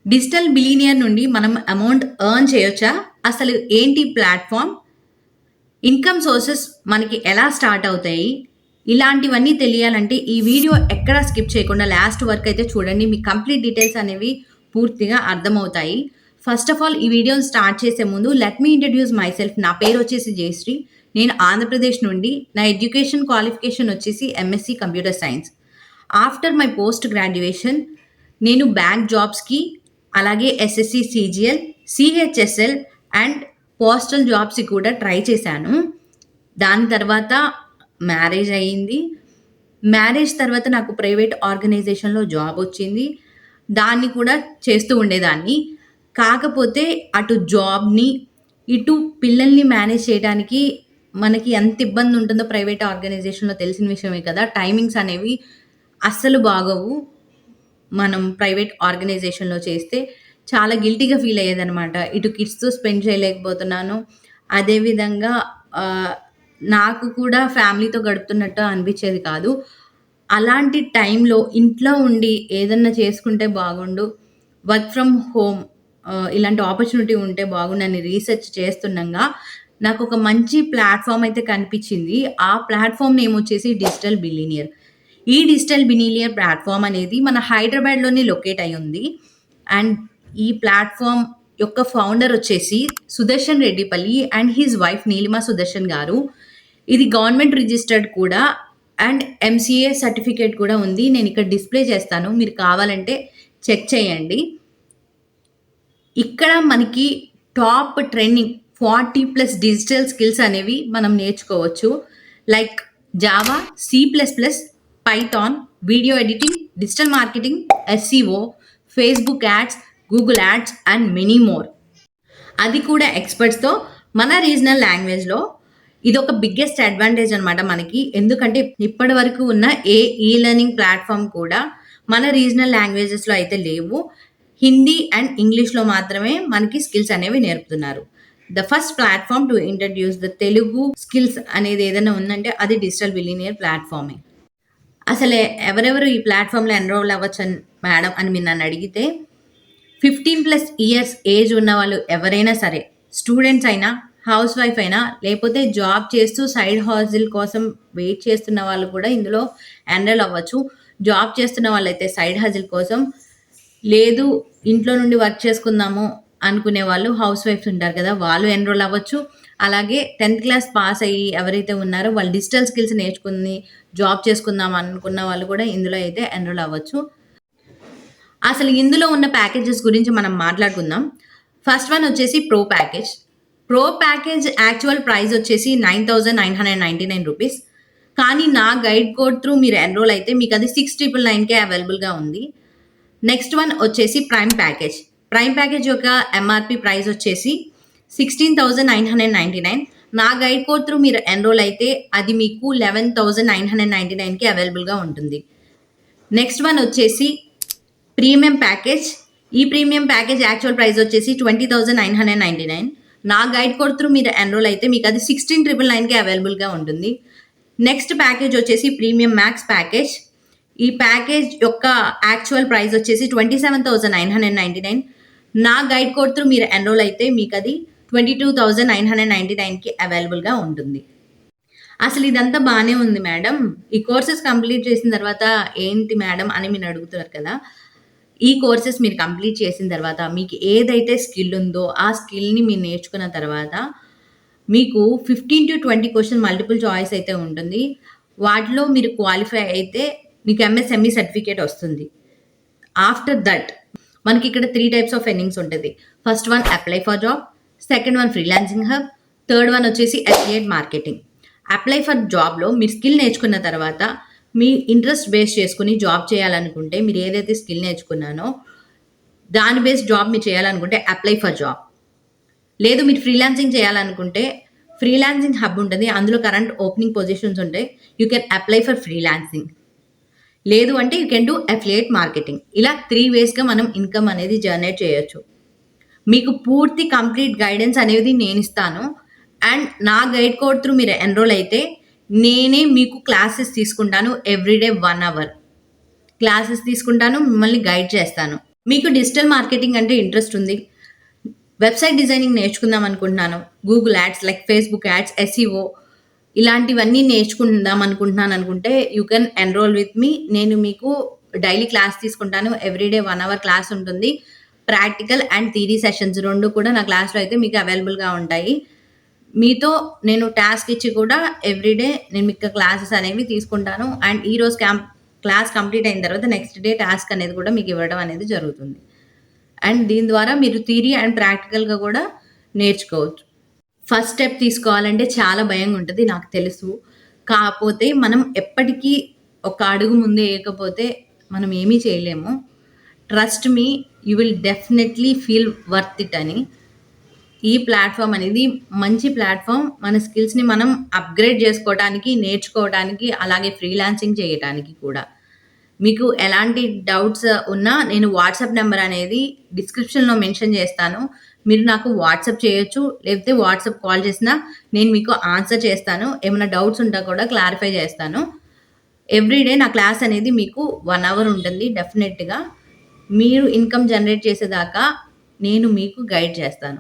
Digital billionaire నుండి మనం amount earn చేయొచ్చా? అసలు ఏంటి ప్లాట్‌ఫార్మ్? ఇన్‌కమ్ సోర్సెస్ మనకి ఎలా స్టార్ట్ అవుతాయి? ఇలాంటివన్నీ తెలియాలంటే ఈ వీడియో ఎక్కడ స్కిప్ చేయకుండా లాస్ట్ వరకు అయితే చూడండి. మీకు కంప్లీట్ డీటెయిల్స్ అనేవి పూర్తిగా అర్థమవుతాయి. ఫస్ట్ ఆఫ్ ఆల్ ఈ వీడియోని స్టార్ట్ చేసే ముందు లెట్ మీ ఇంట్రడ్యూస్ మైసెల్ఫ్. నా పేరు వచ్చేసి జయశ్రీ. నేను ఆంధ్రప్రదేశ్ నుండి. నా ఎడ్యుకేషన్ క్వాలిఫికేషన్ వచ్చేసి MSc computer science. After my post graduation నేను బ్యాంక్ జాబ్స్‌కి అలాగే SSC, CGL, CHSL and postal జాబ్స్‌కి కూడా ట్రై చేశాను. దాని తర్వాత మ్యారేజ్ అయింది. మ్యారేజ్ తర్వాత నాకు ప్రైవేట్ ఆర్గనైజేషన్‌లో జాబ్ వచ్చింది. దాన్ని కూడా చేస్తూ ఉండేదాన్ని. కాకపోతే అటు జాబ్‌ని, ఇటు పిల్లల్ని మేనేజ్ చేయడానికి మనకి ఎంత ఇబ్బంది ఉంటుందో ప్రైవేట్ ఆర్గనైజేషన్‌లో తెలిసిన విషయమే కదా! టైమింగ్స్ అనేవి అస్సలు బాగోవు. మనం ప్రైవేట్ ఆర్గనైజేషన్‌లో చేస్తే చాలా గిల్టీగా ఫీల్ అయ్యేదనమాట. ఇటు కిడ్స్‌తో స్పెండ్ చేయలేకపోతున్నాను. అదేవిధంగా నాకు కూడా ఫ్యామిలీతో గడుపుతున్నట్టు అనిపించేది కాదు. అలాంటి టైంలో ఇంట్లో ఉండి ఏదన్నా చేసుకుంటే బాగుండు. వర్క్ ఫ్రమ్ హోమ్ ఇలాంటి ఆపర్చునిటీ ఉంటే బాగుండని రీసెర్చ్ చేస్తుండగా నాకొక మంచి ప్లాట్‌ఫార్మ్ అయితే కనిపించింది. ఆ ప్లాట్‌ఫార్మ్ నేమ్ వచ్చేసి డిజిటల్ బిలీనియర్. ఈ డిజిటల్ బిలీనియర్ ప్లాట్‌ఫార్మ్ అనేది మన హైదరాబాద్‌లోనే లొకేట్ అయ్యి ఉంది. అండ్ ఈ ప్లాట్‌ఫార్మ్ యొక్క ఫౌండర్ వచ్చేసి Sudarshan Reddipalli and his wife Neelima Sudarshan గారు. ఇది గవర్నమెంట్ రిజిస్టర్డ్ కూడా అండ్ ఎంసీఏ సర్టిఫికేట్ కూడా ఉంది. నేను ఇక్కడ డిస్ప్లే చేస్తాను. మీరు కావాలంటే చెక్ చేయండి. ఇక్కడ మనకి టాప్ ట్రెండింగ్ 40+ డిజిటల్ స్కిల్స్ అనేవి మనం నేర్చుకోవచ్చు. లైక్ జావా, సి++, Python, video editing, digital marketing, SEO, Facebook ads, Google ads and many more. అది కూడా ఎక్స్‌పర్ట్స్‌తో మన రీజనల్ లాంగ్వేజ్‌లో. ఇదొక బిగ్గెస్ట్ అడ్వాంటేజ్ అనమాట మనకి. ఎందుకంటే ఇప్పటి వరకు ఉన్న ఏ ఈ లెర్నింగ్ ప్లాట్‌ఫార్మ్ కూడా మన రీజనల్ లాంగ్వేజెస్‌లో అయితే లేవు. హిందీ అండ్ ఇంగ్లీష్‌లో మాత్రమే మనకి స్కిల్స్ అనేవి నేర్పుతున్నారు. The first platform to introduce the Telugu skills అనేది ఏదైనా ఉందంటే అది డిజిటల్ బిలీనియర్ ప్లాట్‌ఫార్మే. అసలే ఎవరెవరు ఈ ప్లాట్‌ఫార్మ్‌లో ఎన్రోల్ అవ్వచ్చు మేడం అని మీరు నన్ను అడిగితే 15+ ఇయర్స్ ఏజ్ ఉన్న వాళ్ళు ఎవరైనా సరే, స్టూడెంట్స్ అయినా, హౌస్ వైఫ్ అయినా, లేకపోతే జాబ్ చేస్తూ సైడ్ హాజిల్ కోసం వెయిట్ చేస్తున్న వాళ్ళు కూడా ఇందులో ఎన్రోల్ అవ్వచ్చు. జాబ్ చేస్తున్న వాళ్ళైతే సైడ్ హాజిల్ కోసం, లేదు ఇంట్లో నుండి వర్క్ చేసుకుందాము అనుకునే వాళ్ళు, హౌస్ వైఫ్స్ ఉంటారు కదా, వాళ్ళు ఎన్రోల్ అవ్వచ్చు. అలాగే 10th క్లాస్ పాస్ అయ్యి ఎవరైతే ఉన్నారో వాళ్ళు డిజిటల్ స్కిల్స్ నేర్చుకుని జాబ్ చేసుకుందాం అనుకున్న వాళ్ళు కూడా ఇందులో అయితే ఎన్రోల్ అవ్వచ్చు. అసలు ఇందులో ఉన్న ప్యాకేజెస్ గురించి మనం మాట్లాడుకుందాం. ఫస్ట్ వన్ వచ్చేసి pro package. Pro package actual price వచ్చేసి 9,999 రూపీస్. కానీ నా గైడ్ కోడ్ త్రూ మీరు ఎన్రోల్ అయితే మీకు అది 6,999కే అవైలబుల్గా ఉంది. నెక్స్ట్ వన్ వచ్చేసి ప్రైమ్ ప్యాకేజ్. ప్రైమ్ ప్యాకేజ్ యొక్క ఎంఆర్పి ప్రైస్ వచ్చేసి 16,999. నా గైడ్ కోడ్ త్రూ మీరు ఎన్రోల్ అయితే అది మీకు 11,999కి అవైలబుల్గా ఉంటుంది. నెక్స్ట్ వన్ వచ్చేసి ప్రీమియం ప్యాకేజ్. ఈ ప్రీమియం ప్యాకేజ్ యాక్చువల్ ప్రైస్ వచ్చేసి 20,999. నా గైడ్ కోడ్ త్రూ మీరు ఎన్రోల్ అయితే మీకు అది 16,999కి అవైలబుల్గా ఉంటుంది. నెక్స్ట్ ప్యాకేజ్ వచ్చేసి ప్రీమియం మ్యాక్స్ ప్యాకేజ్. ఈ ప్యాకేజ్ యొక్క యాక్చువల్ ప్రైస్ వచ్చేసి 27,999. నా గైడ్ కోడ్ త్రూ మీరు ఎన్రోల్ అయితే మీకు అది 22,999కి అవైలబుల్గా ఉంటుంది. అసలు ఇదంతా బాగానే ఉంది మేడం, ఈ కోర్సెస్ కంప్లీట్ చేసిన తర్వాత ఏంటి మేడం అని మీరు అడుగుతున్నారు కదా. ఈ కోర్సెస్ మీరు కంప్లీట్ చేసిన తర్వాత మీకు ఏదైతే స్కిల్ ఉందో ఆ స్కిల్ని మీరు నేర్చుకున్న తర్వాత మీకు 15-20 క్వశ్చన్ మల్టిపుల్ చాయిస్ అయితే ఉంటుంది. వాటిలో మీరు క్వాలిఫై అయితే మీకు ఎంఎస్ఎంఈ సర్టిఫికేట్ వస్తుంది. ఆఫ్టర్ దట్ మనకి ఇక్కడ 3 టైప్స్ ఆఫ్ ఎర్నింగ్స్ ఉంటుంది. First one apply for job, second one freelancing hub, third one వచ్చేసి అఫిలియేట్ మార్కెటింగ్. అప్లై ఫర్ జాబ్లో మీరు స్కిల్ నేర్చుకున్న తర్వాత మీ ఇంట్రెస్ట్ బేస్ చేసుకుని జాబ్ చేయాలనుకుంటే, మీరు ఏదైతే స్కిల్ నేర్చుకున్నానో దాని బేస్ జాబ్ మీరు చేయాలనుకుంటే అప్లై ఫర్ జాబ్. లేదు మీరు ఫ్రీలాన్సింగ్ చేయాలనుకుంటే ఫ్రీలాన్సింగ్ హబ్ ఉంటుంది, అందులో కరెంట్ ఓపెనింగ్ పొజిషన్స్ ఉంటాయి. You can apply for freelancing. లేదు అంటే you can do affiliate marketing. ఇలా 3 వేస్గా మనం ఇన్కమ్ అనేది జనరేట్ చేయొచ్చు. మీకు పూర్తి కంప్లీట్ గైడెన్స్ అనేది నేను ఇస్తాను. అండ్ నా గైడ్ కోడ్ త్రూ మీరు ఎన్రోల్ అయితే నేనే మీకు క్లాసెస్ తీసుకుంటాను. ఎవ్రీడే 1 అవర్ క్లాసెస్ తీసుకుంటాను, మిమ్మల్ని గైడ్ చేస్తాను. మీకు డిజిటల్ మార్కెటింగ్ అంటే ఇంట్రెస్ట్ ఉంది. వెబ్‌సైట్ డిజైనింగ్ నేర్చుకుందాం అనుకుంటున్నాను. Google ads like Facebook ads, SEO ఇలాంటివన్నీ నేర్చుకుందాం అనుకుంటున్నాను అనుకుంటే you can enrol with me. నేను మీకు డైలీ క్లాస్ తీసుకుంటాను. ఎవ్రీడే 1 అవర్ క్లాస్ ఉంటుంది. ప్రాక్టికల్ అండ్ థియరీ సెషన్స్ 2 కూడా నా క్లాస్‌లో అయితే మీకు అవైలబుల్‌గా ఉంటాయి. మీతో నేను టాస్క్ ఇచ్చి కూడా ఎవ్రీడే నేను మీకు క్లాసెస్ అనేవి తీసుకుంటాను. అండ్ ఈరోజు క్లాస్ కంప్లీట్ అయిన తర్వాత నెక్స్ట్ డే టాస్క్ అనేది కూడా మీకు ఇవ్వడం అనేది జరుగుతుంది. అండ్ దీని ద్వారా మీరు థియరీ అండ్ ప్రాక్టికల్‌గా కూడా నేర్చుకోవచ్చు. ఫస్ట్ స్టెప్ తీసుకోవాలంటే చాలా భయంగా ఉంటది నాకు తెలుసు. కాపోతే మనం ఎప్పటికీ ఒక అడుగు ముందే ఏయకపోతే మనం ఏమీ చేయలేము. Trust me, you will definitely feel worth it అని. ఈ ప్లాట్‌ఫార్మ్ అనేది మంచి ప్లాట్‌ఫార్మ్. మన స్కిల్స్‌ని మనం అప్‌గ్రేడ్ చేసుకోవటానికి, నేర్చుకోవటానికి, అలాగే ఫ్రీలాన్సింగ్ చేయటానికి కూడా. మీకు ఎలాంటి డౌట్స్ ఉన్నా నేను వాట్సాప్ నంబర్ అనేది డిస్క్రిప్షన్‌లో మెన్షన్ చేస్తాను. మీరు నాకు వాట్సాప్ చేయొచ్చు. లేకపోతే వాట్సాప్ కాల్ చేసినా నేను మీకు ఆన్సర్ చేస్తాను. ఏమైనా డౌట్స్ ఉంటే కూడా క్లారిఫై చేస్తాను. ఎవ్రీడే నా క్లాస్ అనేది మీకు 1 అవర్ ఉంటుంది డెఫినెట్‌గా. మీరు ఇన్‌కమ్ జనరేట్ చేసేదాకా నేను మీకు గైడ్ చేస్తాను.